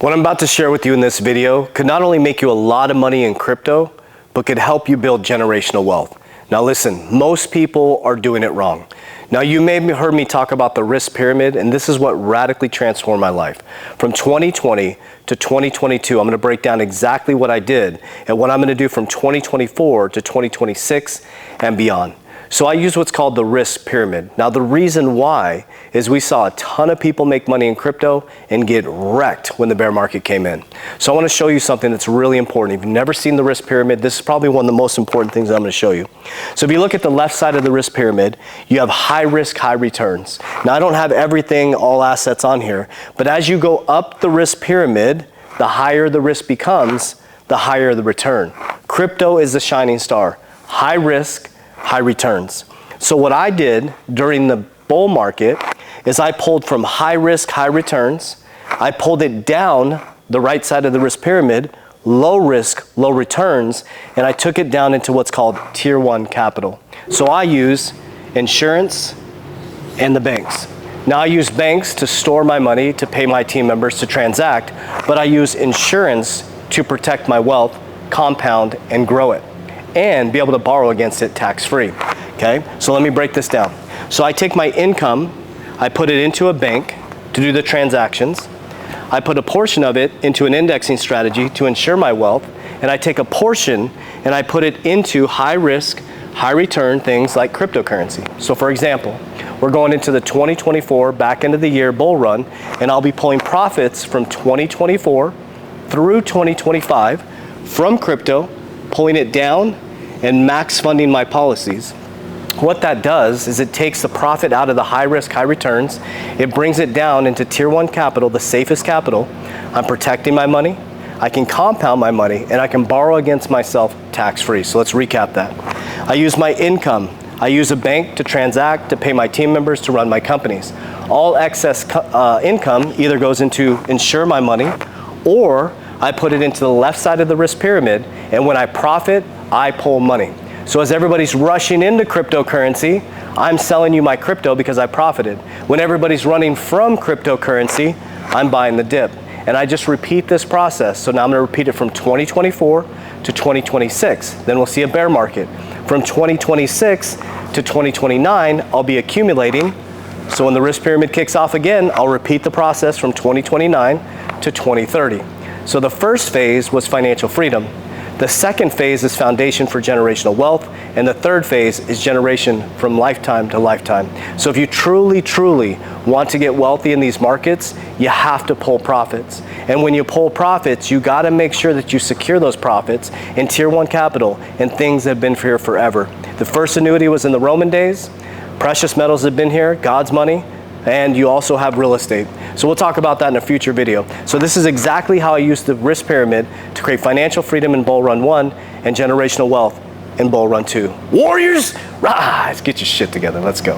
What I'm about to share with you in this video could not only make you a lot of money in crypto, but could help you build generational wealth. Now listen, most people are doing it wrong. Now you may have heard me talk about the risk pyramid, and this is what radically transformed my life. From 2020 to 2022, I'm going to break down exactly what I did and what I'm going to do from 2024 to 2026 and beyond. So I use what's called the risk pyramid. Now the reason why is we saw a ton of people make money in crypto and get wrecked when the bear market came in. So I want to show you something that's really important. If you've never seen the risk pyramid, this is probably one of the most important things I'm going to show you. So if you look at the left side of the risk pyramid, you have high risk, high returns. Now I don't have everything, all assets on here, but as you go up the risk pyramid, the higher the risk becomes, the higher the return. Crypto is the shining star. High risk, high returns. So what I did during the bull market is I pulled from high risk, high returns. I pulled it down the right side of the risk pyramid, low risk, low returns, and I took it down into what's called tier 1 capital. So I use insurance and the banks. Now I use banks to store my money, to pay my team members, to transact, but I use insurance to protect my wealth, compound, and grow it, and be able to borrow against it tax-free. Okay, so let me break this down. So I take my income, I put it into a bank to do the transactions. I put a portion of it into an indexing strategy to ensure my wealth, and I take a portion and I put it into high risk, high return things like cryptocurrency. So for example, we're going into the 2024 back end of the year bull run, and I'll be pulling profits from 2024 through 2025 from crypto, pulling it down and max funding my policies. What that does is it takes the profit out of the high risk, high returns. It brings it down into tier 1 capital, the safest capital. I'm protecting my money. I can compound my money, and I can borrow against myself tax-free. So let's recap that. I use my income. I use a bank to transact, to pay my team members, to run my companies. All excess income either goes into insure my money, or I put it into the left side of the risk pyramid, and when I profit, I pull money. So as everybody's rushing into cryptocurrency, I'm selling you my crypto because I profited. When everybody's running from cryptocurrency, I'm buying the dip. And I just repeat this process. So now I'm going to repeat it from 2024 to 2026. Then we'll see a bear market. From 2026 to 2029, I'll be accumulating. So when the risk pyramid kicks off again, I'll repeat the process from 2029 to 2030. So the first phase was financial freedom. The second phase is foundation for generational wealth, and the third phase is generation from lifetime to lifetime. So if you truly want to get wealthy in these markets, you have to pull profits. And when you pull profits, you got to make sure that you secure those profits in tier 1 capital and things that have been here forever. The first annuity was in the Roman days. Precious metals have been here, God's money, and you also have real estate. So we'll talk about that in a future video. So this is exactly how I use the risk pyramid to create financial freedom in Bull Run 1 and generational wealth in Bull Run 2. Warriors, rise! Get your shit together. Let's go.